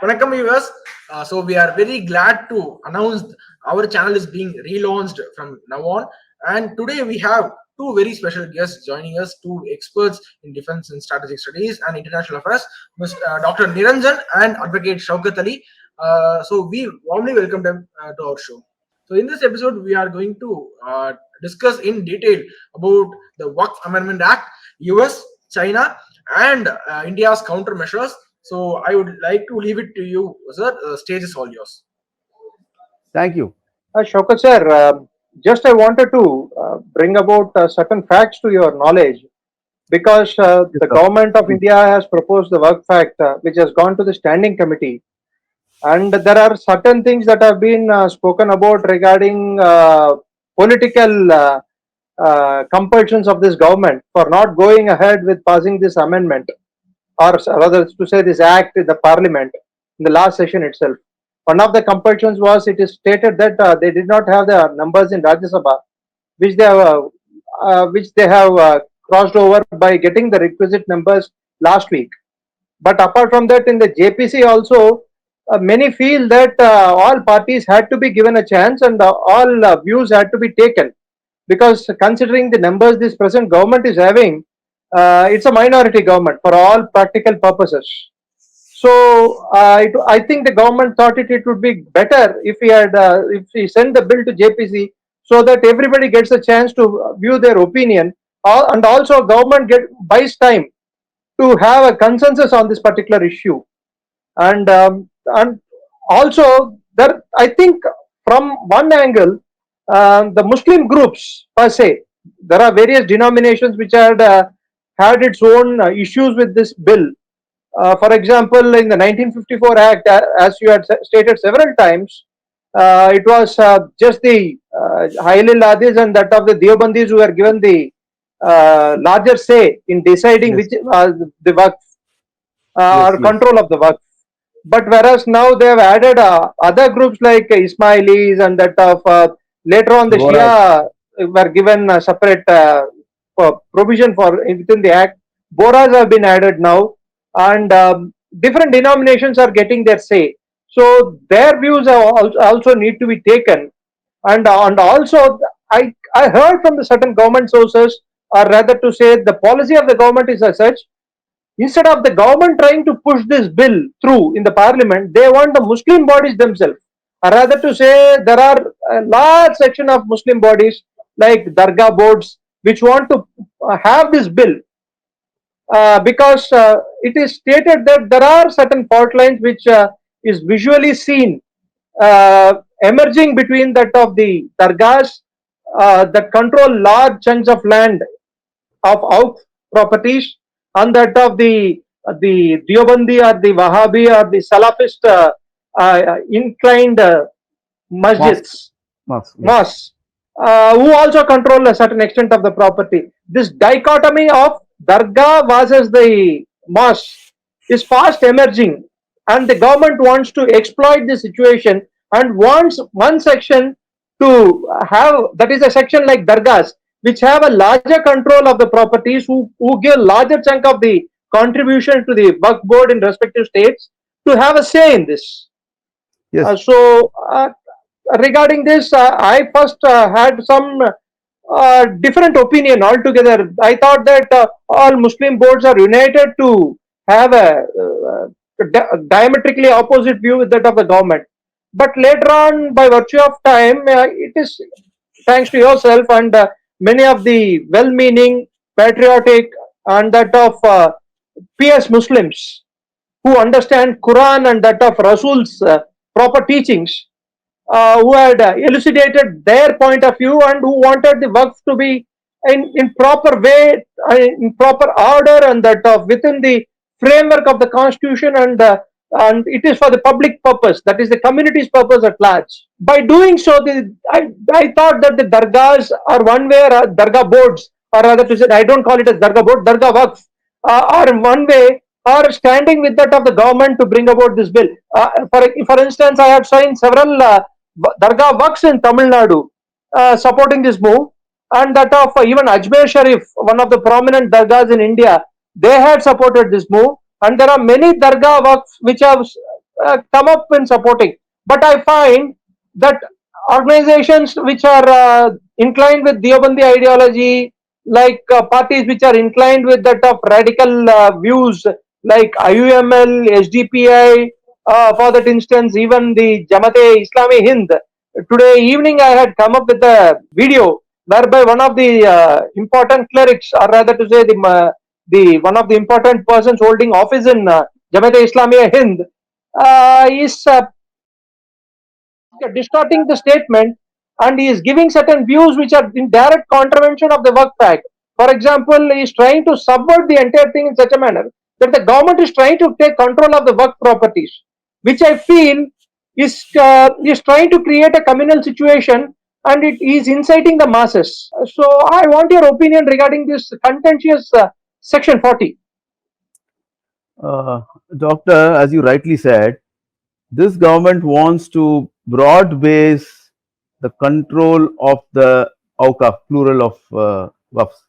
Vanakkam viewers. So we are very glad to announce our channel is being relaunched from now on. And today we have two very special guests joining us, two experts in defense and strategic studies and international affairs, Dr. Niranjan and Advocate Shoukath Ali. So we warmly welcome them to our show. So in this episode, we are going to discuss in detail about the Waqf Amendment Act, US, China, and India's countermeasures. So I would like to leave it to you, sir. The stage is all yours. Thank you. Shoukath sir, just I wanted to bring about certain facts to your knowledge, because the government of India has proposed the Waqf Act, which has gone to the standing committee, and there are certain things that have been spoken about regarding political compulsions of this government for not going ahead with passing this amendment, or rather to say this act in the parliament in the last session itself. One of the compulsions was, it is stated that they did not have the numbers in Rajya Sabha, which they have crossed over by getting the requisite numbers last week. But apart from that, in the JPC also, many feel that all parties had to be given a chance, and all views had to be taken, because considering the numbers this present government is having, it's a minority government for all practical purposes. So I think the government thought it would be better if we send the bill to JPC, so that everybody gets a chance to view their opinion, and also government buys time to have a consensus on this particular issue. And also there, I think from one angle, the Muslim groups per se, there are various denominations which had its own issues with this bill. For example, in the 1954 Act, as you had stated several times, it was just the Hailil Ladis and that of the Deobandis who were given the larger say in deciding which the Waqf or control of the Waqf. But whereas now they have added other groups like Ismailis and that of later on the Shia were given a separate provision for within the Act. Boras have been added now, and different denominations are getting their say. So their views also need to be taken, and also I heard from the certain government sources, or rather to say the policy of the government is as such. Instead of the government trying to push this bill through in the parliament, they want the Muslim bodies themselves, or rather to say there are a large section of Muslim bodies like Dargah boards which want to have this bill, because it is stated that there are certain fault lines which is visually seen emerging between that of the Dargahs that control large chunks of land of Waqf properties, and that of the Deobandi or the Wahhabi or the Salafist inclined masjids, mosques, who also control a certain extent of the property. This dichotomy of Dargah versus the mosque is fast emerging, and the government wants to exploit the situation and wants one section to have, that is a section like Dargahs, which have a larger control of the properties, who give larger chunk of the contribution to the Waqf board in respective states, to have a say in this. Yes. So regarding this, I first had some different opinion altogether. I thought that all Muslim boards are united to have a diametrically opposite view with that of the government. But later on, by virtue of time, it is thanks to yourself and many of the well-meaning, patriotic, and that of pious Muslims who understand Quran and that of Rasul's proper teachings, who had elucidated their point of view and who wanted the Waqf to be in proper way, in proper order, and that of within the framework of the Constitution, and it is for the public purpose, that is the community's purpose at large. By doing so, I thought that the Dargahs are one way, or Dargah boards, or rather to say, I don't call it as Dargah board, Dargah Waqf, are in one way, are standing with that of the government to bring about this bill. For instance, I have seen several Dargah Waqfs in Tamil Nadu supporting this move, and that of even Ajmer Sharif, one of the prominent dargahs in India, they had supported this move, and there are many dargah waqfs which have come up in supporting. But I find that organizations which are inclined with Deobandi ideology, like parties which are inclined with that of radical views, like IUML, SDPI, for that instance, even the Jamaat-e-Islami Hind. Today evening, I had come up with a video whereby one of the important clerics, or rather to say the one of the important persons holding office in Jamaat-e-Islami Hind, is distorting the statement, and he is giving certain views which are in direct contravention of the Waqf Act. For example, he is trying to subvert the entire thing in such a manner that the government is trying to take control of the Waqf properties, which I feel is trying to create a communal situation, and it is inciting the masses. So I want your opinion regarding this contentious section 40. Uh, Doctor, as you rightly said, this government wants to broad base the control of the Awqaf, plural of Waqfs.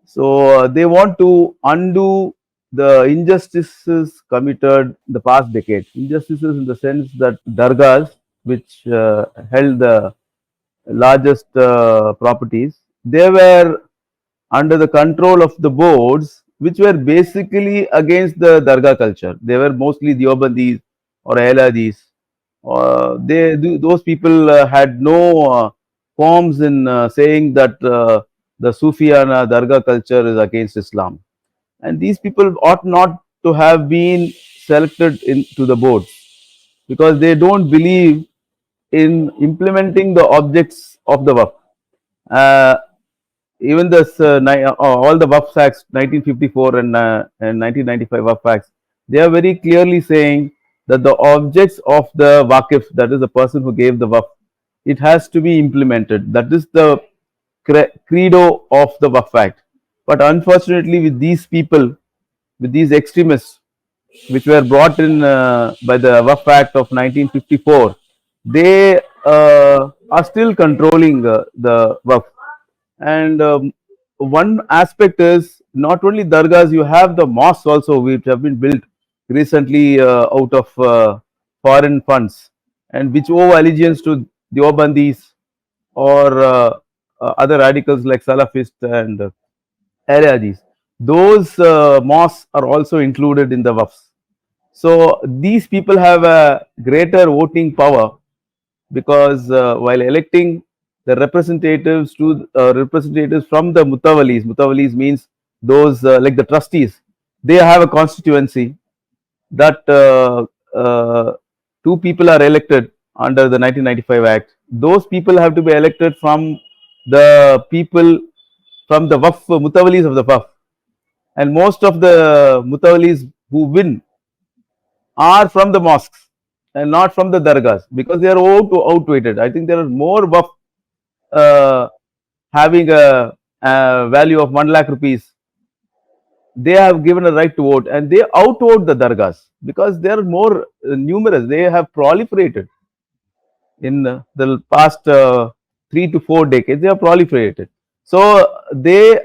So they want to undo the injustices committed in the past decade. Injustices in the sense that Dargahs, which held the largest properties, they were under the control of the boards, which were basically against the Dargah culture. They were mostly Deobandis or Ahladis. Those people had no qualms in saying that the Sufiana Dargah culture is against Islam, and these people ought not to have been selected into the boards because they don't believe in implementing the objects of the Waqf. Uh, Even this all the Waqf Acts 1954 and 1995 Waqf Acts, they are very clearly saying that the objects of the Waqif, that is the person who gave the Waqf, it has to be implemented. That is the credo of the Waqf Act. But unfortunately, with these people, with these extremists, which were brought in by the Waqf Act of 1954, they are still controlling the Waqf. And one aspect is not only dargahs, you have the mosques also, which have been built recently out of foreign funds and which owe allegiance to Deobandis or other radicals like Salafist and Ahladis. Those mosques are also included in the Waqfs. So these people have a greater voting power because while electing the representatives to representatives from the mutawalis means those like the trustees, they have a constituency that two people are elected under the 1995 Act. Those people have to be elected from the people from the Waqf mutawalis of the Waqf, and most of the mutawalis who win are from the mosques and not from the dargahs because they are outweighted. I think there are more Waqf uh, having a value of 1 lakh rupees. They have given a right to vote and they outvote the dargahs because they are more numerous. They have proliferated in the past 3 to 4 decades. They have proliferated. So they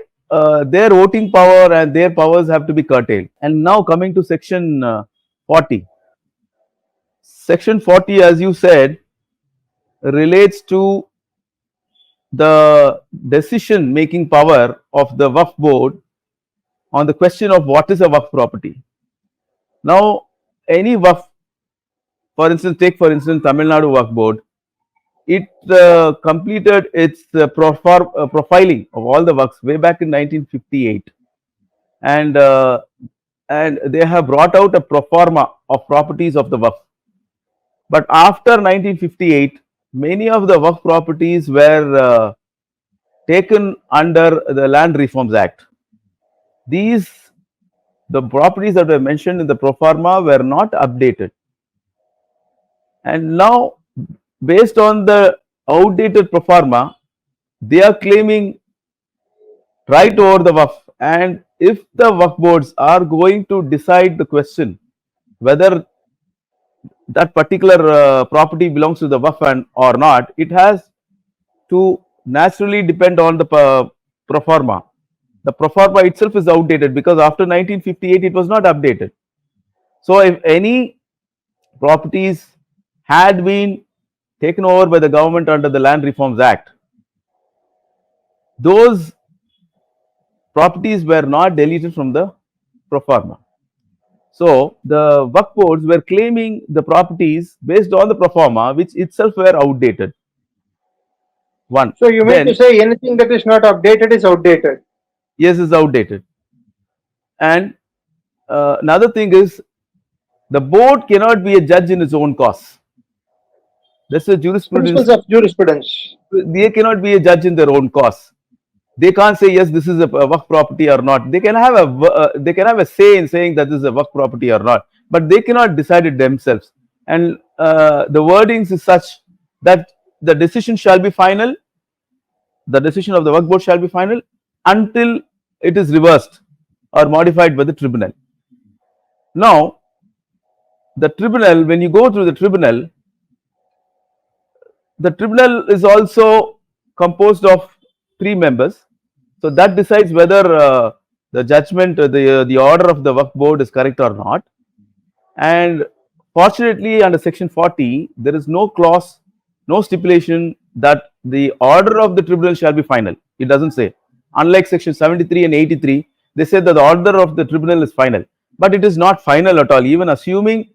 their voting power and their powers have to be curtailed. And now coming to section 40. Section 40, as you said, relates to the decision making power of the Waqf board on the question of what is a Waqf property. Now, any Waqf, for instance, take for instance Tamil Nadu Waqf board, it completed its profiling of all the Waqfs way back in 1958, and they have brought out a pro forma of properties of the Waqf. But after 1958, many of the Waqf properties were taken under the Land Reforms Act. The properties that were mentioned in the pro forma were not updated. And now, based on the outdated pro forma, they are claiming right over the Waqf. And if the Waqf boards are going to decide the question whether that particular property belongs to the Waqf or not, it has to naturally depend on the pro forma. The pro forma itself is outdated because after 1958 it was not updated. So if any properties had been taken over by the government under the Land Reforms Act, those properties were not deleted from the pro forma. So the Waqf boards were claiming the properties based on the pro forma, which itself were outdated. One. So you mean to Then, say anything that is not updated is outdated? yes, is outdated. And another thing is, the board cannot be a judge in its own cause. That's the Principles jurisprudence. of jurisprudence. They cannot be a judge in their own cause. They can't say yes, this is a Waqf property or not. They can have a say in saying that this is a Waqf property or not, but they cannot decide it themselves. And the wordings is such that the decision shall be final. The decision of the Waqf board shall be final until it is reversed or modified by the tribunal. Now, the tribunal, when you go through the tribunal is also composed of 3 members. So that decides whether the judgment, the order of the Waqf board is correct or not. And fortunately, under section 40, there is no clause, no stipulation that the order of the tribunal shall be final. It doesn't say. Unlike section 73 and 83, they say that the order of the tribunal is final, but it is not final at all. Even assuming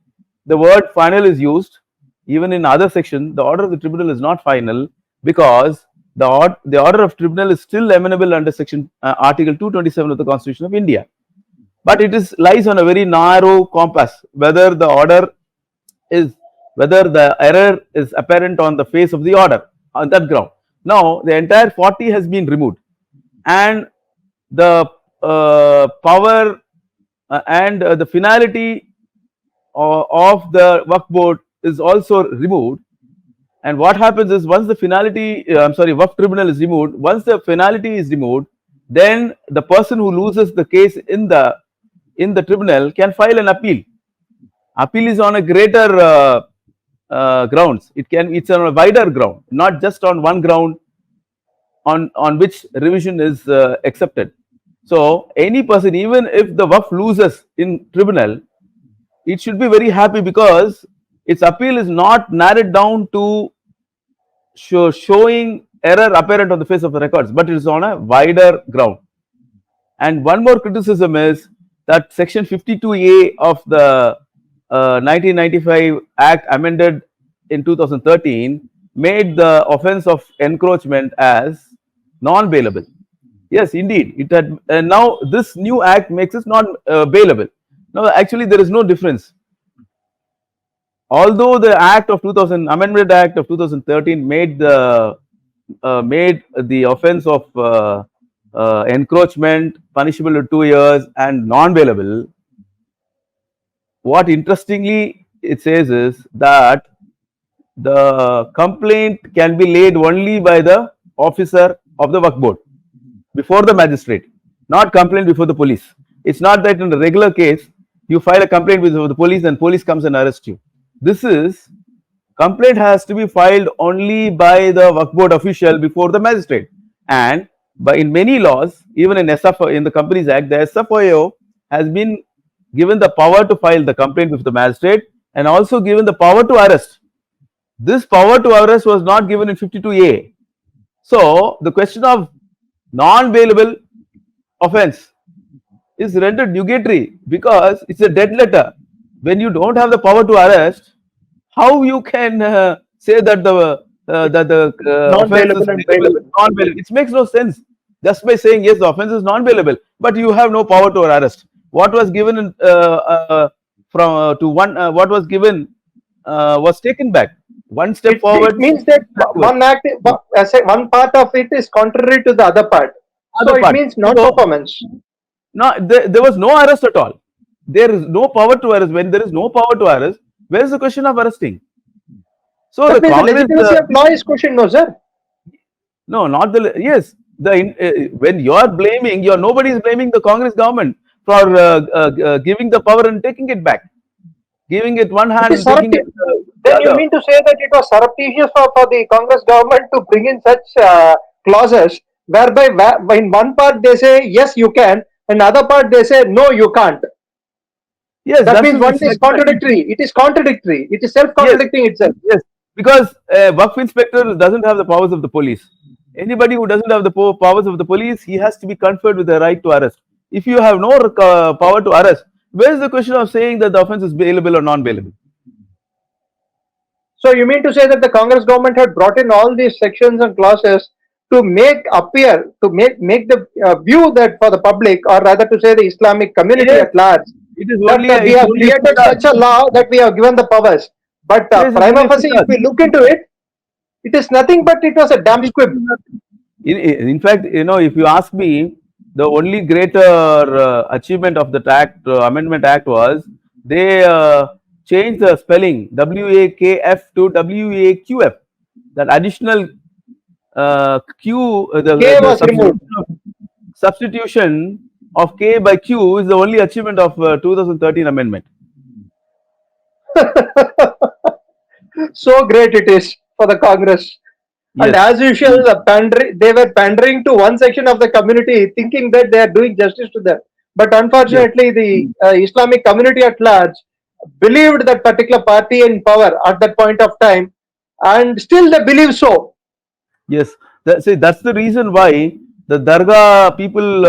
the word final is used, even in other section, the order of the tribunal is not final, because the order of tribunal is still amenable under section article 227 of the Constitution of India. But it lies on a very narrow compass, whether the error is apparent on the face of the order on that ground. Now the entire 40 has been removed, and the power and the finality of the Waqf board is also removed. And what happens is, once the finality, Waqf tribunal is removed, once the finality is removed, then the person who loses the case in the tribunal can file an appeal. Appeal is on a greater grounds. It's on a wider ground, not just on one ground on which revision is accepted. So any person, even if the Waqf loses in tribunal, it should be very happy, because its appeal is not narrowed down to showing error apparent on the face of the records, but it is on a wider ground. And one more criticism is that section 52A of the 1995 Act, amended in 2013, made the offence of encroachment as non-bailable. Yes, indeed, it had. Now this new act makes it non-bailable. Now, actually, there is no difference. Although the Amendment Act of 2013 made the offence of encroachment punishable with 2 years and non-bailable, what interestingly it says is that the complaint can be laid only by the officer of the Waqf board before the magistrate, not complaint before the police. It's not that in a regular case you file a complaint with the police and police comes and arrests you. This is, complaint has to be filed only by the Waqf board official before the magistrate. And in many laws, even in in the Companies Act, the SFIO has been given the power to file the complaint with the magistrate, and also given the power to arrest. This power to arrest was not given in 52A. So the question of non-bailable offence is rendered nugatory, because it's a dead letter. When you don't have the power to arrest, how you can say that the Non-bailable and bailable. non-bailable? It makes no sense. Just by saying yes, the offence is non-bailable, but you have no power to arrest. What was given in, what was given was taken back. One step forward. It means that one part of it is contrary to the other part. It means non-performance. No, there was no arrest at all. There is no power to arrest. When there is no power to arrest, where is the question of arresting? So that means the legitimacy of law is questioned, no, sir? No, not the. Yes, when you are blaming, nobody is blaming the Congress government for giving the power and taking it back, giving it one hand. Taking it, then you mean to say that it was surreptitious for the Congress government to bring in such clauses whereby in one part they say yes you can, and other part they say no you can't. Yes, That that means is one is contradictory. It is contradictory. It is yes, self-contradicting itself. yes, because a Waqf inspector doesn't have the powers of the police. Anybody who doesn't have the powers of the police, he has to be conferred with the right to arrest. If you have no power to arrest, where is the question of saying that the offence is bailable or non-bailable? So you mean to say that the Congress government had brought in all these sections and clauses to make the view that for the public, or rather to say the Islamic community Yes, at large, it is that only we it's have only a created facade. such a law that we have given the powers. But Yes, it's prima only a facie, if facade. we look into it, it is nothing but it was a damn squib. In fact, if you ask me, the only greater achievement of the Amendment Act was they changed the spelling WAKF to WAQF. That additional Q, K the was removed. substitution of K by Q is the only achievement of 2013 amendment. So great it is for the Congress. And Yes, as usual, they were pandering to one section of the community, thinking that they are doing justice to them. But yes, unfortunately, the Islamic community at large believed that particular party in power at that point of time, and still they believe so. yes. See, that's the reason why the Dargah people,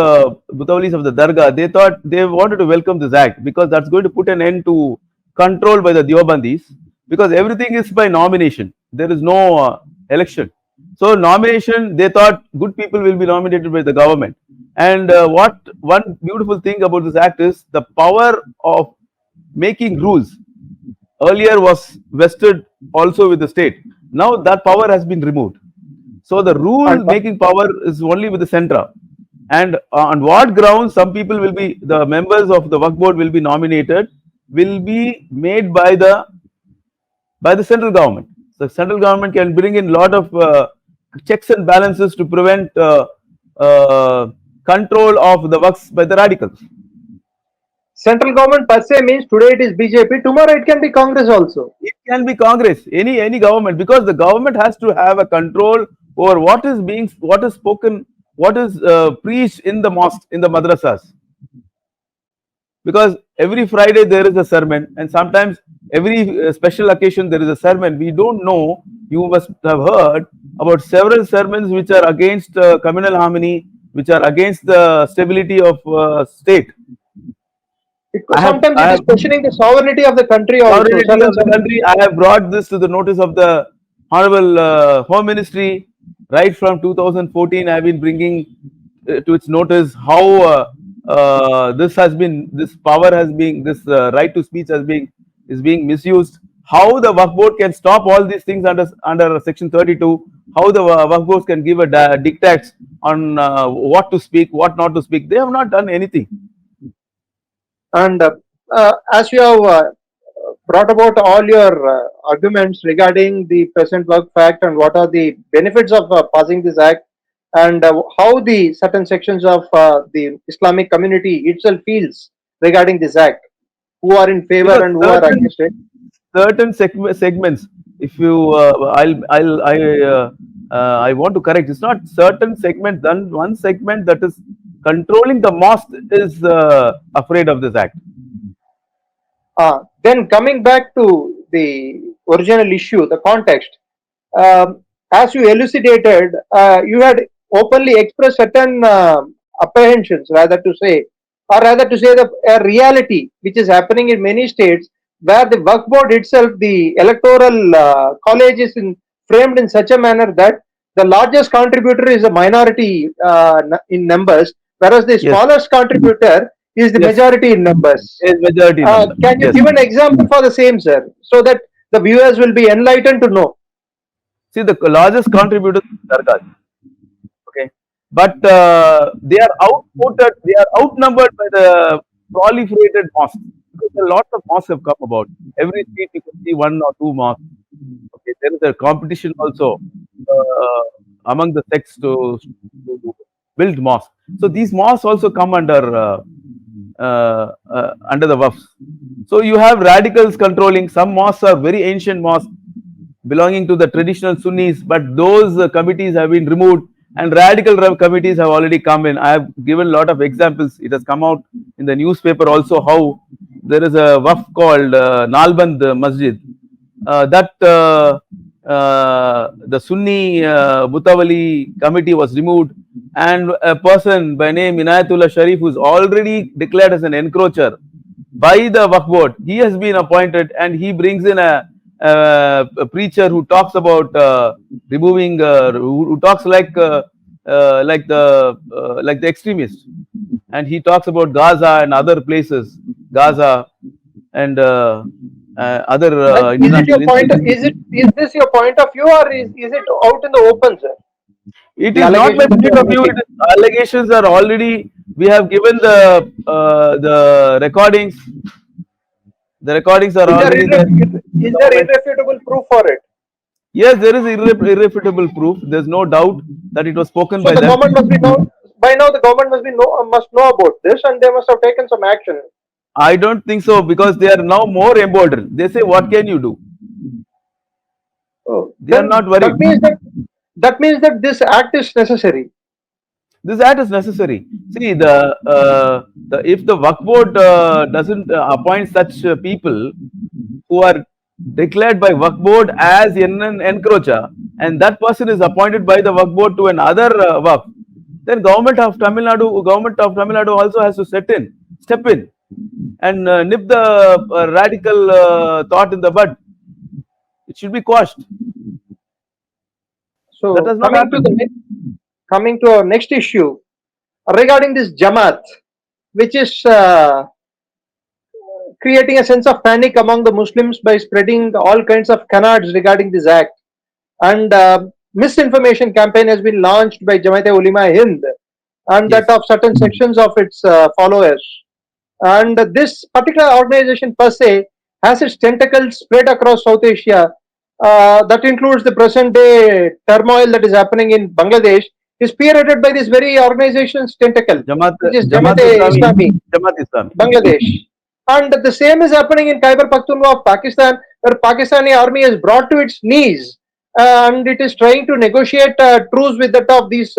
Butawalis of the Dargah, they thought they wanted to welcome this act because that's going to put an end to control by the Deobandis, because everything is by nomination. There is no election. So nomination, they thought good people will be nominated by the government. And what one beautiful thing about this act is the power of making rules earlier was vested also with the state. Now that power has been removed. So the rule And making power is only with the center. And on what grounds some people will be, the members of the Waqf board will be nominated, will be made by the central government. The central government can bring in a lot of checks and balances to prevent control of the Waqfs by the radicals. central government per se means today it is BJP, tomorrow it can be Congress also. It can be Congress, any government, because the government has to have a control over what is spoken, what is preached in the mosque, in the madrasas. Because every Friday there is a sermon, and sometimes every special occasion there is a sermon. We don't know. You must have heard about several sermons which are against communal harmony, which are against the stability of state. Sometimes I it is have questioning the sovereignty of the country also. sovereignty of the country. I have brought this to the notice of the Honorable Home Ministry right from 2014. I have been bringing to its notice how this power has been, this right to speech is being misused. How the Waqf board can stop all these things under Section 32. How the Waqf board can give a dictates on what to speak, what not to speak. They have not done anything. And as you have brought about all your arguments regarding the present Waqf Act and what are the benefits of passing this act, and how the certain sections of the Islamic community itself feels regarding this act, who are in favor Because and who are against it. certain segments, if you I want to correct, it's not certain segment, then one segment that is controlling the mosque is afraid of this act. Then coming back to the original issue, the context, as you elucidated, you had openly expressed certain apprehensions, rather to say the reality which is happening in many states, where the Waqf board itself, the electoral college is framed in such a manner that the largest contributor is a minority in numbers, whereas the Yes, smallest contributor is the yes, majority in numbers. is majority number. Can you Yes. give an example for the same, sir, so that the viewers will be enlightened to know? See, the largest contributor is Dargahs. Okay, but they are outvoted, they are outnumbered by the proliferated mosques, because a lot of mosques have come about. Every street you can see one or two mosques. Okay, there is a competition also among the sects to build mosques. So these mosques also come under the Waqfs. So you have radicals controlling. Some mosques are very ancient mosques belonging to the traditional Sunnis, but those committees have been removed and committees have already come in. I have given a lot of examples. It has come out in the newspaper also how there is a Waqf called Nalband Masjid. The Sunni Mutawali committee was removed, and a person by name Inayatullah Sharif, who is already declared as an encroacher by the Waqf board, he has been appointed, and he brings in a preacher who talks about removing, who talks like the extremist, and he talks about Gaza and other places, Gaza and other Like, is it your international point? institutions. Is this your point of view, or is it out in the open, sir? It The is not my allegation that you point are of view. It making. is, allegations are already. We have given the recordings. The recordings are already there. Is there Government. irrefutable proof for it? Yes, there is irrefutable proof. There is no doubt that it was spoken So by the them. government must be know by now. The government must know about this, and they must have taken some action. I don't think so because they are now more emboldened. They say, "What can you do?" Oh, They are not then worried. that means that this act is necessary. This act is necessary. See, if the Waqf board doesn't appoint such people who are declared by Waqf board as an encroacher, and that person is appointed by the Waqf board to another Waqf, then government of Tamil Nadu also has to step in, and nip the radical thought in the bud. It should be quashed. That So has not happened. coming to our next issue regarding this Jamaat, which is creating a sense of panic among the Muslims by spreading all kinds of canards regarding this act. And misinformation campaign has been launched by Jamaat-e-Ulama Hind and Yes. that of certain sections of its followers. And this particular organization per se has its tentacles spread across South Asia. That includes the present day turmoil that is happening in Bangladesh is spearheaded by this very organization's tentacle, which is Jamaat-e-Islami, Jamaat-e-Islami. Bangladesh. And the same is happening in Khyber Pakhtunkhwa of Pakistan, where Pakistani army is brought to its knees and it is trying to negotiate truce with that of these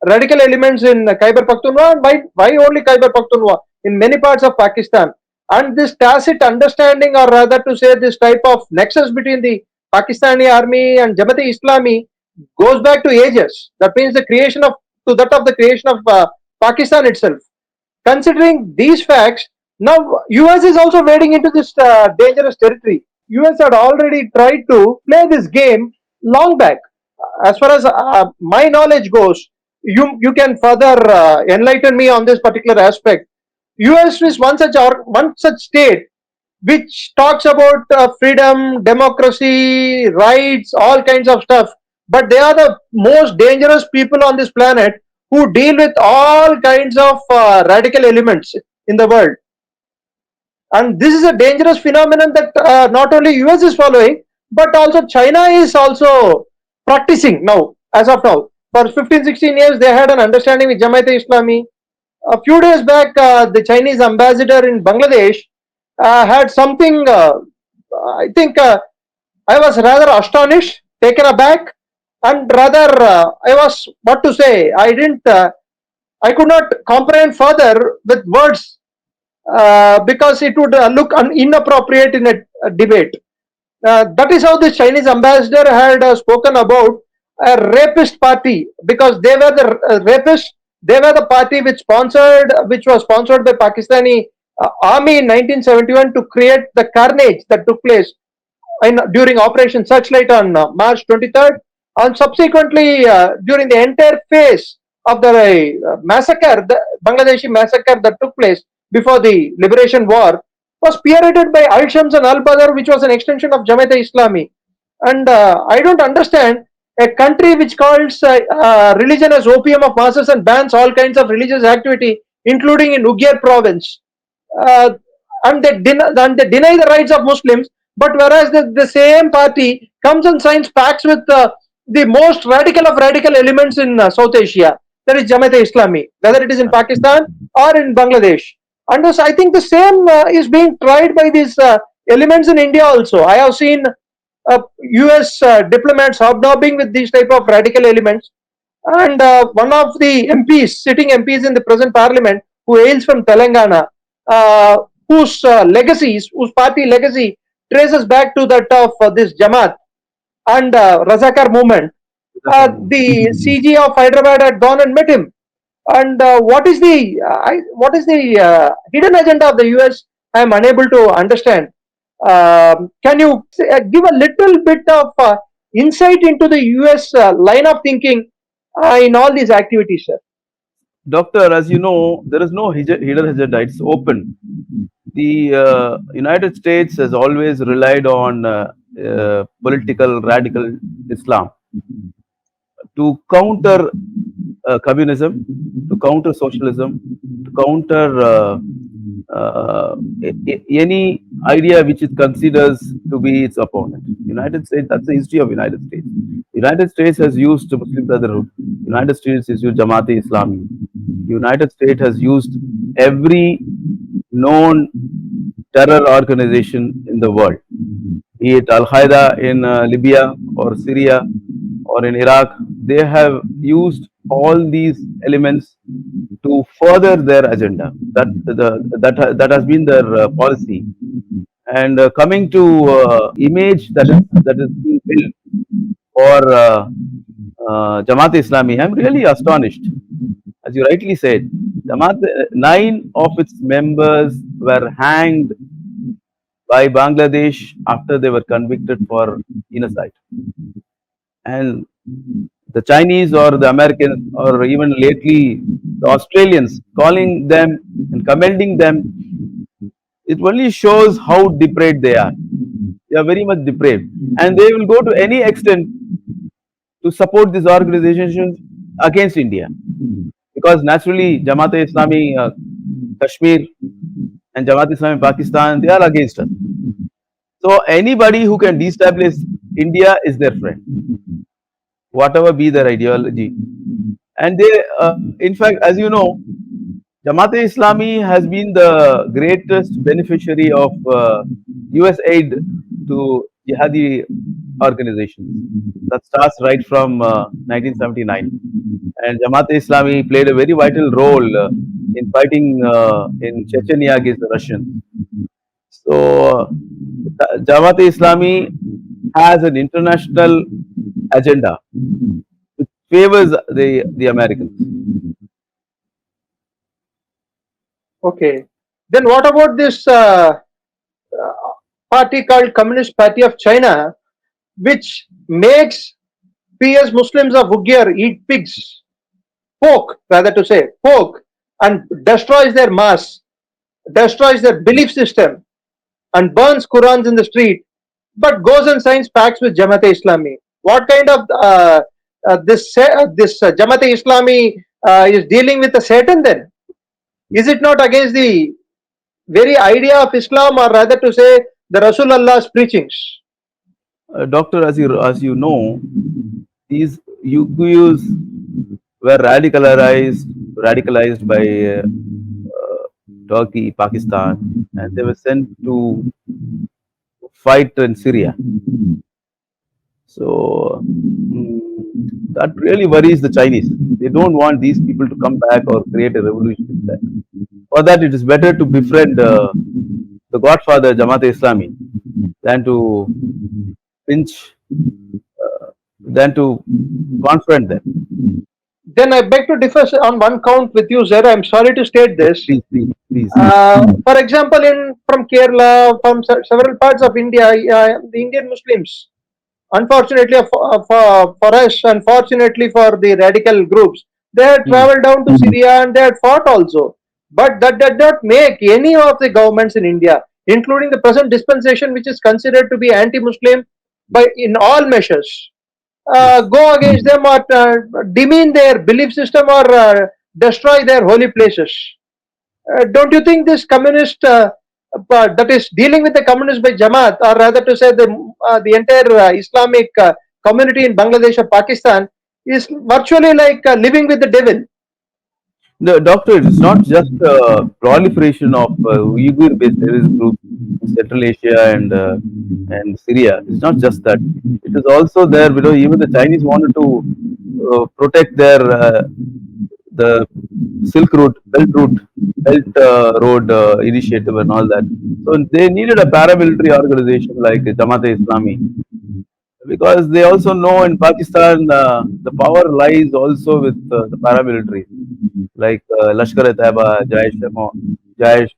radical elements in Khyber Pakhtunkhwa. And why only Khyber Pakhtunkhwa? In many parts of Pakistan. And this tacit understanding, or rather to say this type of nexus between the Pakistani army and Jamaat-e-Islami goes back to ages. That means the creation of Pakistan itself. Considering these facts, now US is also wading into this dangerous territory. US had already tried to play this game long back. As far as my knowledge goes, you can further enlighten me on this particular aspect. US is one such state which talks about freedom, democracy, rights, all kinds of stuff. But they are the most dangerous people on this planet who deal with all kinds of radical elements in the world. And this is a dangerous phenomenon that not only US is following, but also China is also practicing now, as of now. For 15-16 years, they had an understanding with Jamaat-e-Islami. A few days back, the Chinese ambassador in Bangladesh had something, I think I was rather astonished, taken aback, and rather I was, what to say, I could not comprehend further with words because it would look inappropriate in a debate. That is how the Chinese ambassador had spoken about a rapist party, because they were the rapists. They were the party which was sponsored by Pakistani army in 1971 to create the carnage that took place during Operation Searchlight on March 23rd, and subsequently during the entire phase of the massacre, the Bangladeshi massacre that took place before the Liberation War, was spearheaded by Al-Shams and Al-Badr, which was an extension of Jamaat-e-Islami. And I don't understand a country which calls religion as opium of masses and bans all kinds of religious activity, including in Ugyar province. And they deny the rights of Muslims, but whereas the same party comes and signs pacts with the most radical of radical elements in South Asia, that is Jamaat-e-Islami, whether it is in Pakistan or in Bangladesh. And thus, I think the same is being tried by these elements in India also. I have seen US diplomats hobnobbing with these type of radical elements. And one of the MPs, sitting MPs in the present parliament, who hails from Telangana, whose party legacy traces back to that of this Jamaat and Razakar movement. The CG of Hyderabad had gone and met him. And what is the hidden agenda of the US? I am unable to understand. Can you give a little bit of insight into the US line of thinking in all these activities, sir? Doctor, as you know, there is no hidden agenda, it's open. The United States has always relied on political radical Islam to counter communism, to counter socialism, to counter any idea which it considers to be its opponent. United States, that's the history of United States. United States has used Muslim Brotherhood. United States has used Jamaat-e-Islami. United States has used every known terror organization in the world, be it Al Qaeda in Libya or Syria or in Iraq. They have used all these elements to further their agenda. That has been their policy. And coming to image that is being built for Jamaat-e-Islami, I'm really astonished. As you rightly said, Jamaat, 9 of its members were hanged by Bangladesh after they were convicted for genocide. And the Chinese or the Americans or even lately the Australians calling them and commending them, it only shows how depraved they are. They are very much depraved. And they will go to any extent to support these organizations against India. Because naturally, Jamaat-e-Islami Kashmir and Jamaat-e-Islami Pakistan, they are against us. So anybody who can destabilize India is their friend, whatever be their ideology. And they, in fact, as you know, Jamaat-e-Islami has been the greatest beneficiary of US aid to jihadi organizations. That starts right from 1979. And Jamaat-e-Islami played a very vital role in fighting in Chechnya against the Russians. So, Jamaat-e-Islami has an international agenda which favors the Americans. Okay. Then what about this party called Communist Party of China, which makes PS Muslims of Ugyar eat pigs, pork, rather to say, pork, and destroys their mass, destroys their belief system, and burns Qurans in the street, but goes and signs pacts with Jamaat-e-Islami. What kind of this Jamaat-e-Islami is dealing with the Satan then? Is it not against the very idea of Islam, or rather to say the Rasulullah's preachings? Doctor, as you know, these Uyghurs were radicalized by Turkey, Pakistan, and they were sent to fight in Syria. So that really worries the Chinese. They don't want these people to come back or create a revolution in China. For that, it is better to befriend the godfather Jamaat-e-Islami than to pinch, than to confront them. Then I beg to differ on one count with you, sir. I'm sorry to state this. Please. For example, from Kerala, from several parts of India, the Indian Muslims, unfortunately for us, unfortunately for the radical groups, they had traveled down to Syria and they had fought also. But that did not make any of the governments in India, including the present dispensation, which is considered to be anti-Muslim by in all measures, go against them or demean their belief system or destroy their holy places. Don't you think this communist that is dealing with the communists by Jamaat, or rather to say the entire Islamic community in Bangladesh or Pakistan, is virtually like living with the devil? The doctor, it's not just proliferation of Uyghur-based terrorist groups in Central Asia and Syria. It's not just that. It is also there because even the Chinese wanted to protect their the Silk Route, Belt Road initiative and all that. So they needed a paramilitary organization like Jamaat-e-Islami because they also know in Pakistan the power lies also with the paramilitaries like Lashkar-e-Taiba, Jaish,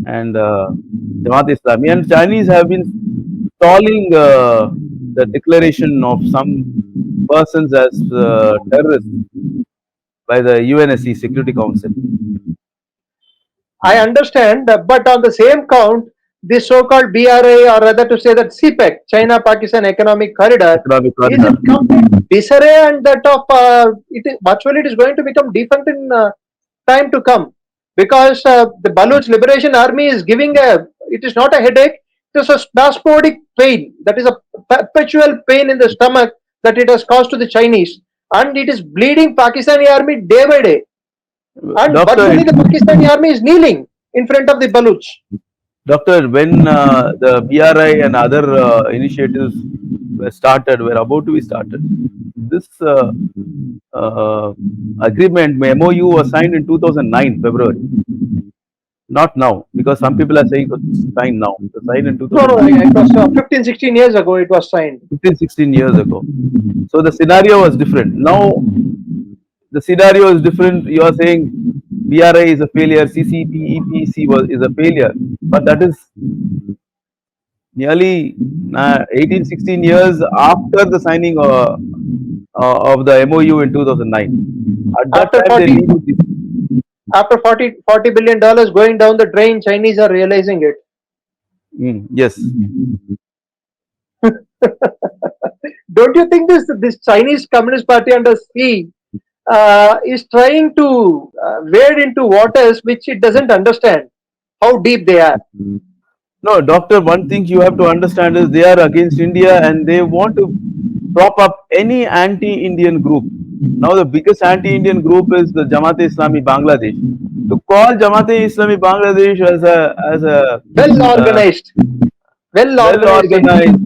and Jamaat-e-Islami. And Chinese have been stalling the declaration of some persons as terrorists by the UNSC Security Council. I understand, but on the same count, this so-called BRI, or rather to say that CPEC, China-Pakistan Economic Corridor, Economic is corridor. in complete disarray, and that of virtually it is going to become defunct in time to come, because the Baluch Liberation Army is giving a. It is not a headache. It is a spasmodic pain. That is a perpetual pain in the stomach that it has caused to the Chinese, and it is bleeding Pakistani army day by day, and Doctor, virtually the Pakistani army is kneeling in front of the Baluch. Doctor, when the BRI and other initiatives were started, were about to be started, this agreement, MOU, was signed in 2009, February. Not now, because some people are saying it was signed now. It was signed in No, no, 2009, it was 15, 16 years ago it was signed. 15, 16 years ago. So the scenario was different. Now the scenario is different. You are saying BRI is a failure, CCP, EPC is a failure, but that is nearly 18, 16 years after the signing of the MOU in 2009. At that After time, they 40, needed this. after 40 billion dollars going down the drain, Chinese are realizing it. Yes. Don't you think this Chinese Communist Party under Xi is trying to wade into waters which it doesn't understand how deep they are? No, doctor, one thing you have to understand is they are against India and they want to prop up any anti-Indian group. Now, the biggest anti-Indian group is the Jamaat-e-Islami Bangladesh. To call Jamaat-e-Islami Bangladesh as a Well uh, organized, well well organized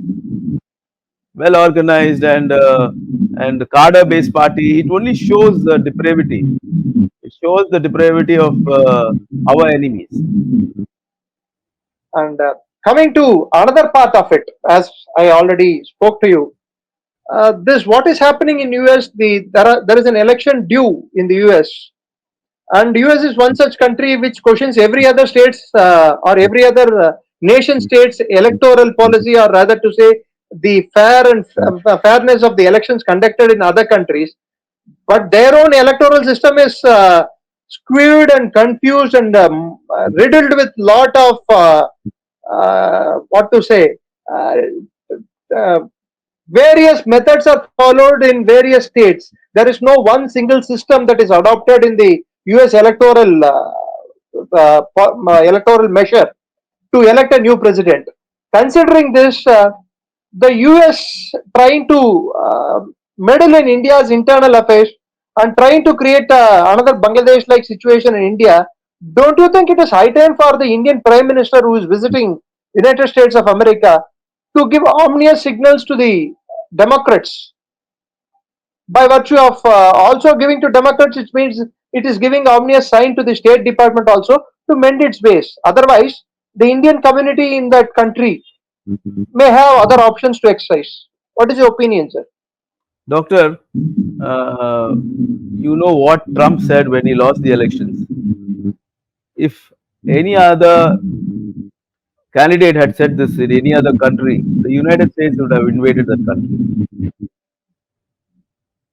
organized, entity. and cadre-based party, it only shows the depravity. It shows the depravity of our enemies. And coming to another part of it, as I already spoke to you, this what is happening in US. There is an election due in the US, and US is one such country which questions every other state's or every other nation state's electoral policy, or rather to say the fairness of the elections conducted in other countries. But their own electoral system is skewed and confused and riddled with lot of what to say. Uh, uh, Various methods are followed in various states. There is no one single system that is adopted in the US electoral measure to elect a new president. Considering this, the US trying to meddle in India's internal affairs and trying to create another Bangladesh like situation in India, don't you think it is high time for the Indian Prime Minister who is visiting United States of America to give ominous signals to the Democrats? By virtue of also giving to Democrats, it means it is giving ominous sign to the State Department also to mend its ways. Otherwise, the Indian community in that country may have other options to exercise. What is your opinion, sir? Doctor, you know what Trump said when he lost the elections? If any other candidate had said this in any other country, the United States would have invaded that country.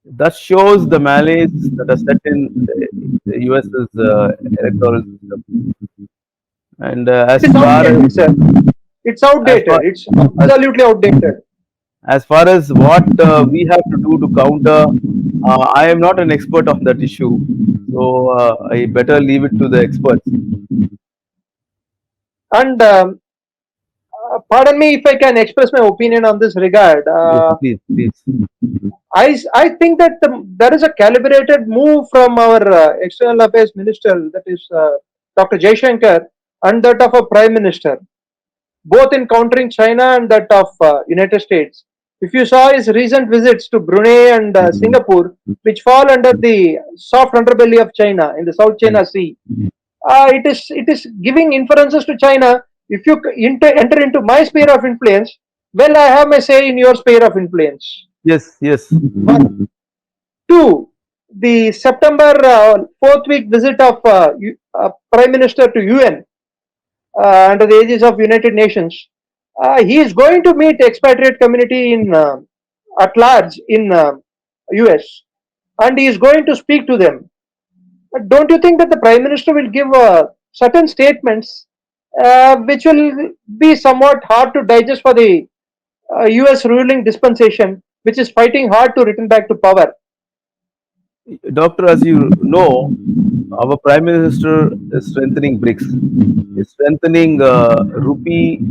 That shows the malaise that are set in the US's electoral system. And It is outdated, sir. It's as far outdated. It's as absolutely outdated. as far as what we have to do to counter, I am not an expert on that issue, so I better leave it to the experts. And Pardon me if I can express my opinion on this regard. Yes, please, please. I think that there is a calibrated move from our external affairs minister, that is Dr. Jaishankar, and that of a prime minister, both in countering China and that of United States. If you saw his recent visits to Brunei and Singapore, which fall under the soft underbelly of China in the South China Sea, it is giving inferences to China. If you enter into my sphere of influence, well, I have my say in your sphere of influence. Yes, yes. One. Two, the September fourth week visit of Prime Minister to UN under the aegis of United Nations. He is going to meet expatriate community in at large in US, and he is going to speak to them. Don't you think that the Prime Minister will give certain statements which will be somewhat hard to digest for the US ruling dispensation, which is fighting hard to return back to power? Doctor, as you know, our Prime Minister is strengthening BRICS, is strengthening rupee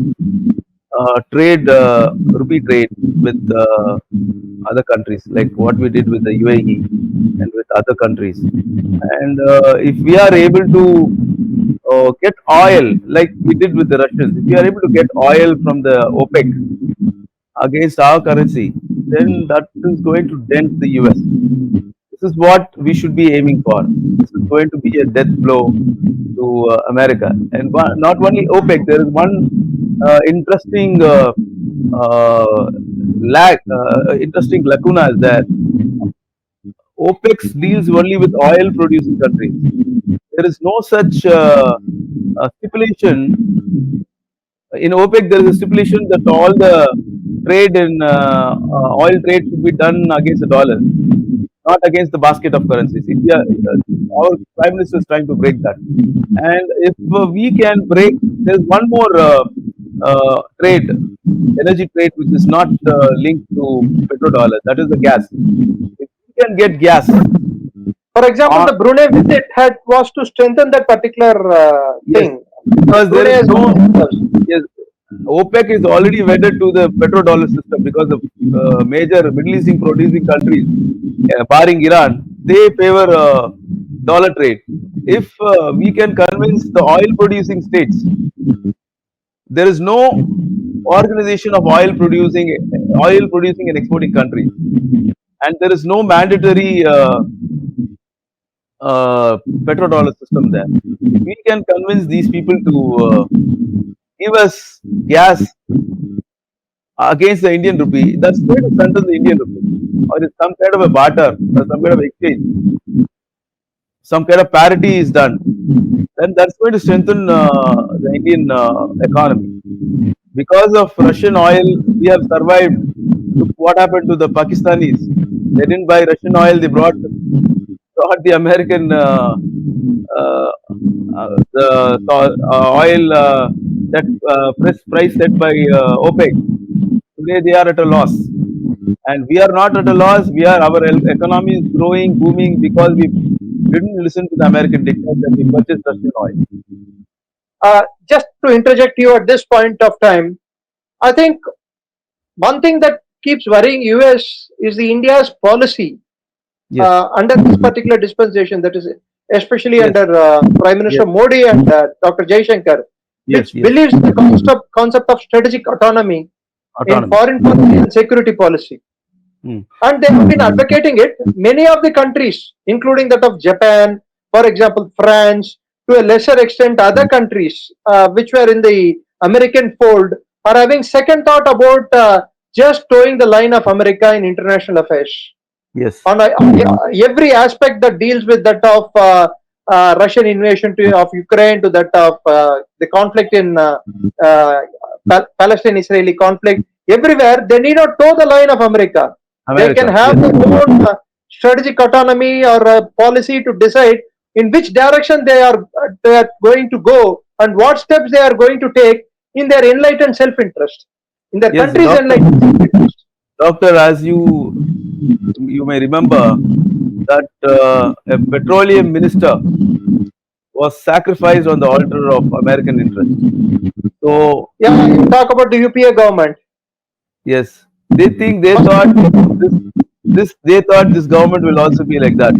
trade with other countries, like what we did with the UAE and with other countries. And if we are able to get oil, like we did with the Russians, if we are able to get oil from the OPEC against our currency, then that is going to dent the US. This is what we should be aiming for. This is going to be a death blow to America. And not only OPEC, there is one interesting interesting lacuna is that OPEC deals only with oil producing countries. There is no such stipulation. In OPEC, there is a stipulation that all the trade in oil trade should be done against the dollar, not against the basket of currencies. India, our Prime Minister is trying to break that. And if we can break, there's one more trade, energy trade, which is not linked to petrodollar. That is the gas. If we can get gas, for example, the Brunei visit was to strengthen that particular thing. Because there is no. Yes, OPEC is already wedded to the petrodollar system because the major Middle Eastern producing countries, barring Iran, they favor dollar trade. If we can convince the oil producing states, there is no organization of oil producing and exporting countries, and there is no mandatory petrodollar system there. If we can convince these people to give us gas against the Indian rupee, that's going to strengthen the Indian rupee, or it's some kind of a barter or some kind of exchange, some kind of parity is done, then that's going to strengthen the Indian economy. Because of Russian oil, we have survived. Look what happened to the Pakistanis. They didn't buy Russian oil, they brought the American oil that price set by OPEC. Today they are at a loss, and we are not at a loss. Our economy is growing, booming, because we didn't listen to the American dictates and we purchased Russian oil. Just to interject you at this point of time, I think one thing that keeps worrying US is the India's policy under this particular dispensation, that is especially under Prime Minister Modi and Dr. Jaishankar, which believes in the concept of strategic autonomy in foreign policy and security policy. And they have been advocating it. Many of the countries, including that of Japan, for example, France, to a lesser extent other countries which were in the American fold, are having second thought about just towing the line of America in international affairs. Yes. On every aspect that deals with that of Russian invasion of Ukraine, to that of the conflict in Palestine-Israeli conflict, everywhere they need not toe the line of America. They can have their own strategic autonomy or policy to decide in which direction they are going to go and what steps they are going to take in their enlightened self-interest, in their country's enlightened self-interest. Doctor, as you may remember that a petroleum minister was sacrificed on the altar of American interest. So Yeah, you talk about the UPA government. yes, they thought they thought this government will also be like that.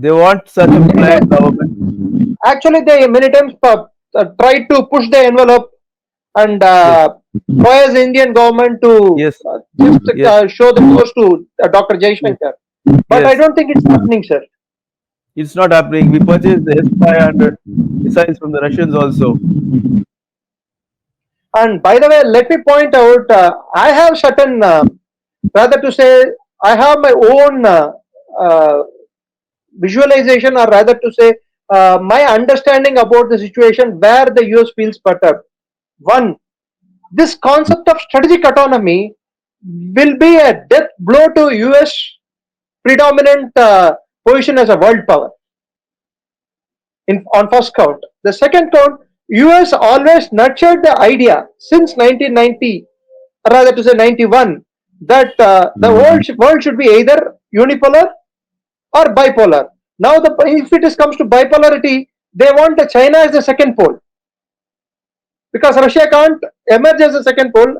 They want such a pliant government. Actually, they many times try to push the envelope and Yes, requires the Indian government to yes, just yes, show the force to Dr. yes, Jaishankar. But I yes. don't think it's happening, sir. It's not happening. We purchased the S-500 missiles from the Russians also. And by the way, let me point out, I have certain, rather to say, I have my own uh, visualization, or rather to say, my understanding about the situation where the US feels perturbed. One, this concept of strategic autonomy will be a death blow to US predominant position as a world power on first count. The second count, US always nurtured the idea since 1990, rather to say 91, that the world should be either unipolar or bipolar. Now, if it comes to bipolarity, they want China as the second pole, because Russia can't emerge as a second pole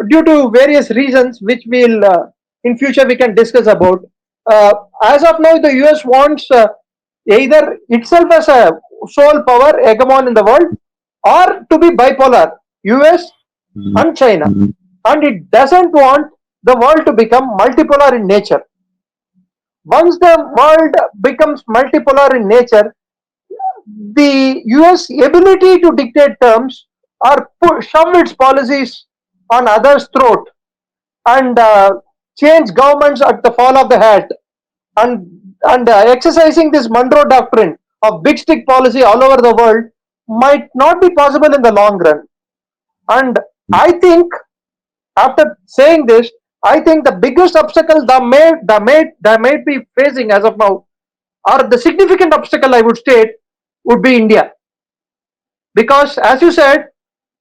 due to various reasons, which we'll in future we can discuss about. As of now, the US wants either itself as a sole power hegemon in the world, or to be bipolar, US and China, and it doesn't want the world to become multipolar in nature. Once the world becomes multipolar in nature, the US ability to dictate terms or shove its policies on others' throat and change governments at the fall of the hat, and exercising this Monroe doctrine of big stick policy all over the world might not be possible in the long run. And I think, after saying this, I think the biggest obstacle that may be facing as of now, or the significant obstacle I would state, would be India. Because, as you said,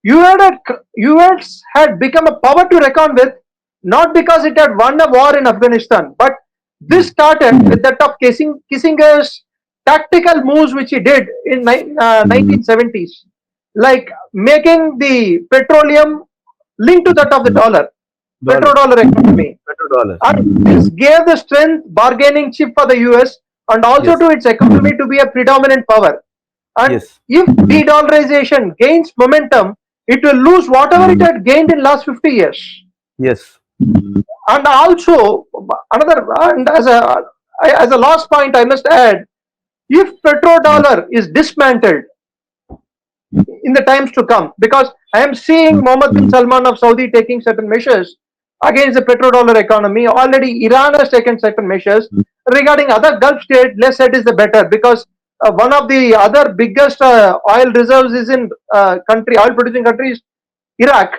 US had become a power to reckon with, not because it had won a war in Afghanistan, but this started with that of Kissinger's tactical moves which he did in 1970s, like making the petroleum linked to that of the dollar, Dollar, petrodollar economy. petrodollar. And this gave the strength bargaining chip for the US and also Yes, to its economy to be a predominant power. And yes, if de-dollarization gains momentum, it will lose whatever it had gained in last 50 years. yes, And also, another, and as a last point, I must add, if petrodollar is dismantled in the times to come, because I am seeing Mohammed bin Salman of Saudi taking certain measures against the petrodollar economy. Already Iran has taken certain measures. Regarding other Gulf states, less said is the better, because one of the other biggest oil reserves is in oil producing countries, Iraq,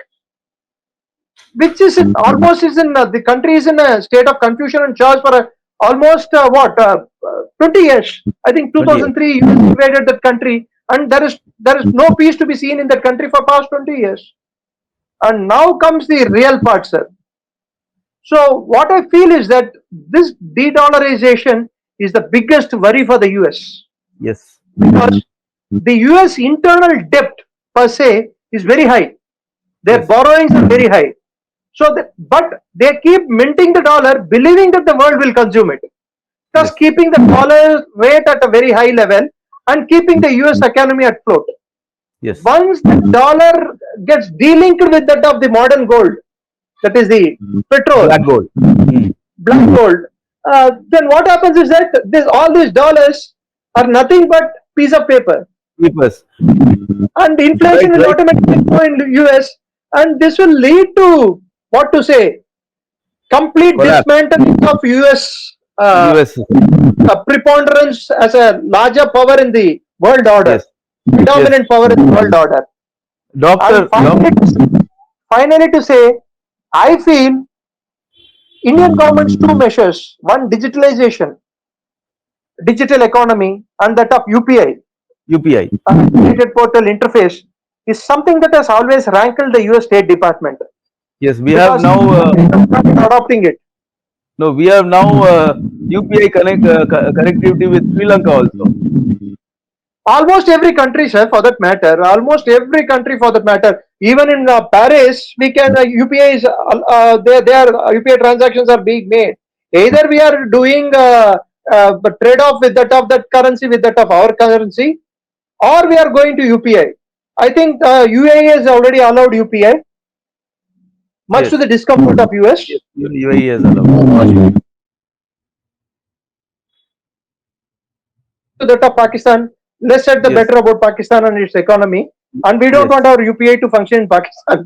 which is almost is in the country is in a state of confusion and chaos for almost 20 years. I think 20 years. 2003 US invaded that country, and there is no peace to be seen in that country for past 20 years. And now comes the real part, sir. So what I feel is that this de-dollarization is the biggest worry for the US, Yes, because the US internal debt per se is very high. Their yes, borrowings are very high. So, but they keep minting the dollar, believing that the world will consume it, thus yes, keeping the dollar rate at a very high level and keeping the US economy at float. yes. Once the dollar gets delinked with that of the modern gold, that is the petrol, Black gold. black gold, then what happens is that all these dollars are nothing but piece of paper, Papers. and Right, inflation will right. automatically go in the US, and this will lead to, what to say, complete Collapse. dismantling of US US. preponderance as a larger power in the world order, Yes, yes. predominant power in the world order. And Doctor, finally to say, I feel Indian government's two measures: one, digitalization, digital economy, and that of UPI, UPI. Integrated Portal Interface, is something that has always rankled the US State Department, Yes, we have because now. they have started adopting it. No, we have now UPI connectivity with Sri Lanka also. Almost every country, sir, for that matter. Almost every country for that matter. Even in Paris, we can UPI is their UPI transactions are being made. Either we are doing trade off with that of that currency with that of our currency, or we are going to UPI. I think UAE has already allowed UPI, much Yes. to the discomfort of US. Yes, even UAE has allowed. To that of Pakistan. Less said the Yes. better about Pakistan and its economy. And we don't Yes. want our UPI to function in Pakistan.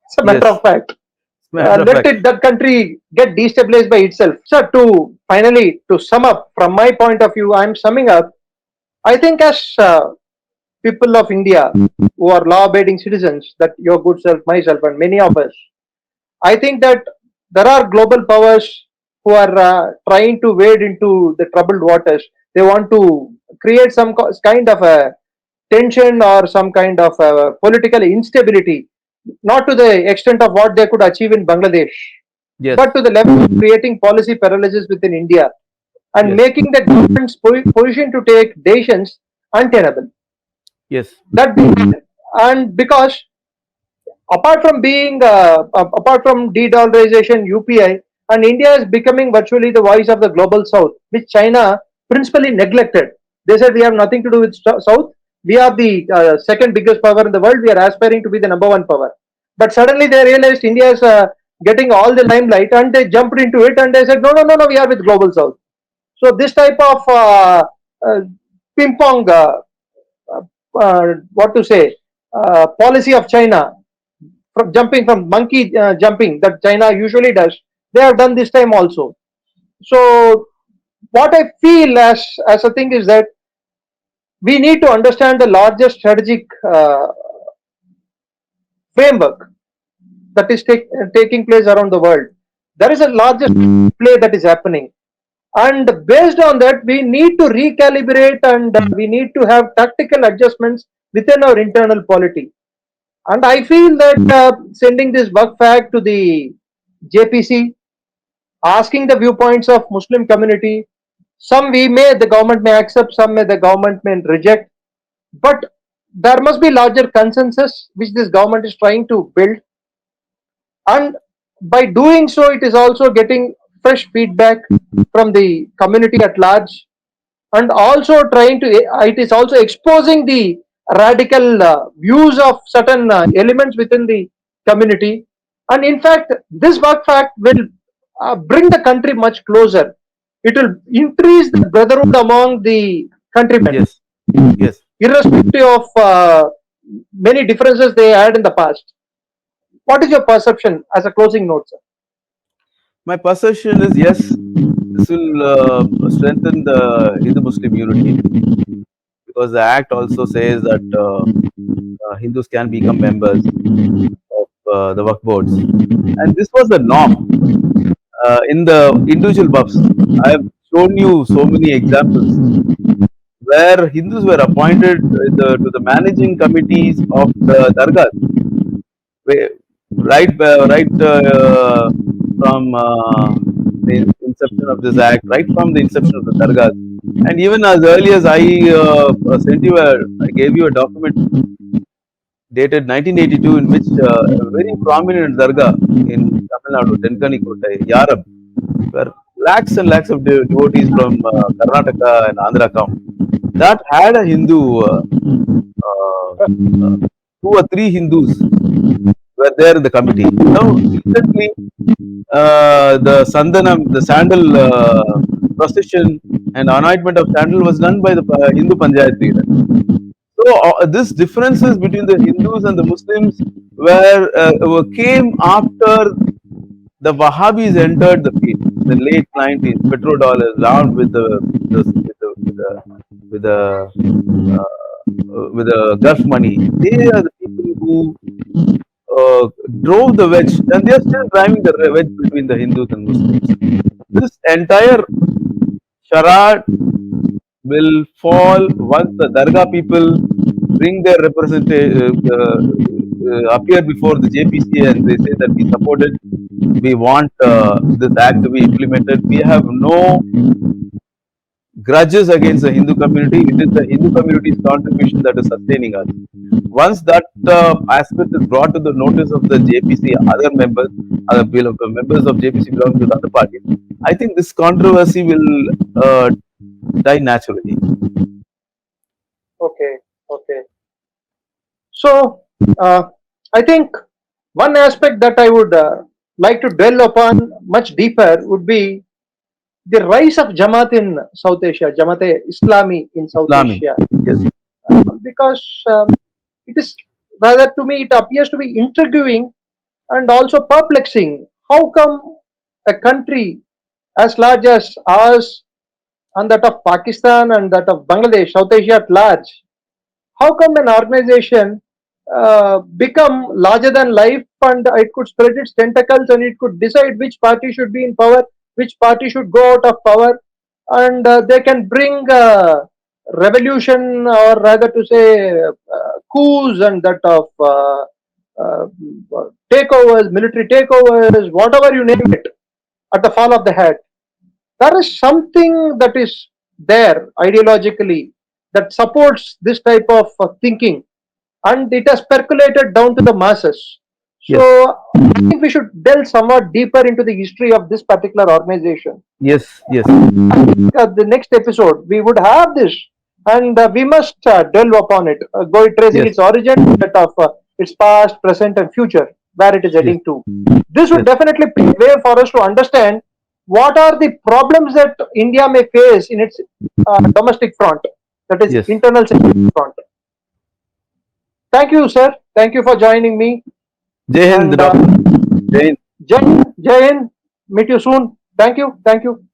It's a matter Yes. of fact. Matter of Let fact. it that country get destabilized by itself. So to sum up from my point of view, I'm summing up. I think as people of India who are law-abiding citizens, that your good self, myself, and many of us, I think that there are global powers who are trying to wade into the troubled waters. They want to create some kind of a tension or some kind of political instability, not to the extent of what they could achieve in Bangladesh, Yes. but to the level of creating policy paralysis within India and Yes. making the government's position to take decisions untenable. Yes. That and because apart from de-dollarization, UPI, and India is becoming virtually the voice of the global South, which China principally neglected. They said we have nothing to do with South. We are the second biggest power in the world. We are aspiring to be the number one power. But suddenly they realized India is getting all the limelight, and they jumped into it and they said, no, no, no, no, we are with global South. So this type of ping pong, what to say, policy of China, from jumping from monkey jumping that China usually does, they have done this time also. So what I feel as a thing is that we need to understand the larger strategic framework that is taking place around the world. There is a larger play that is happening, and based on that, we need to recalibrate and we need to have tactical adjustments within our internal polity. And I feel that sending this Waqf Act to the JPC, asking the viewpoints of Muslim community, some the government may accept, some may the government may reject, but there must be larger consensus which this government is trying to build, and by doing so, it is also getting fresh feedback from the community at large, and also trying to it is also exposing the radical views of certain elements within the community. And in fact, this work fact will bring the country much closer. It will increase the brotherhood among the countrymen. Yes. Yes. Irrespective of many differences they had in the past. What is your perception as a closing note, sir? My perception is yes, this will strengthen the Hindu-Muslim unity, because the Act also says that Hindus can become members of the Waqf boards, and this was the norm in the individual waqfs. I have shown you so many examples where Hindus were appointed to the managing committees of the Dargahs, right from the inception of this act, right from the inception of the Dargahs. And even as early as I gave you a document dated 1982, in which a very prominent Dargah in Tamil Nadu, Tenkani Kottai, Yarab, where lakhs and lakhs of devotees from Karnataka and Andhra come, that had a Hindu, two or three Hindus were there in the committee. Now, recently, the Sandanam, the sandal procession and anointment of sandal was done by the Hindu Panchayat leader. So, this differences between the Hindus and the Muslims came after the Wahhabis entered the field in the late 90s, petrodollars armed with the Gulf money. They are the people who drove the wedge, and they are still driving the wedge between the Hindus and Muslims. This entire charade will fall once the Dargah people bring their representative, appear before the JPC and they say that we support it, we want this act to be implemented. We have no grudges against the Hindu community. It is the Hindu community's contribution that is sustaining us. Once that aspect is brought to the notice of the JPC, other members, members of JPC belonging to the other parties, I think this controversy will die naturally. Okay, okay. So, I think one aspect that I would like to dwell upon much deeper would be the rise of Jamaat in South Asia, Jamaat-e-Islami in South Islamic, Asia, yes, because it is rather, to me, it appears to be intriguing and also perplexing. How come a country as large as ours and that of Pakistan and that of Bangladesh, South Asia at large, how come an organization become larger than life and it could spread its tentacles and it could decide which party should be in power, which party should go out of power, and they can bring revolution, or rather to say coups and that of uh, takeovers, military takeovers, whatever you name it, at the fall of the head. There is something that is there ideologically that supports this type of thinking, and it has percolated down to the masses. yes, So I think we should delve somewhat deeper into the history of this particular organization. yes, yes, The next episode we would have this, and we must delve upon it, go tracing yes, its origin, that of its past, present, and future, where it is yes, heading to. This would yes, definitely pave way for us to understand what are the problems that India may face in its domestic front, that is yes. internal security front. Thank you, sir. Thank you for joining me. Jai Hind, And doctor. Jai Hind. Jai Hind. Meet you soon. Thank you. Thank you.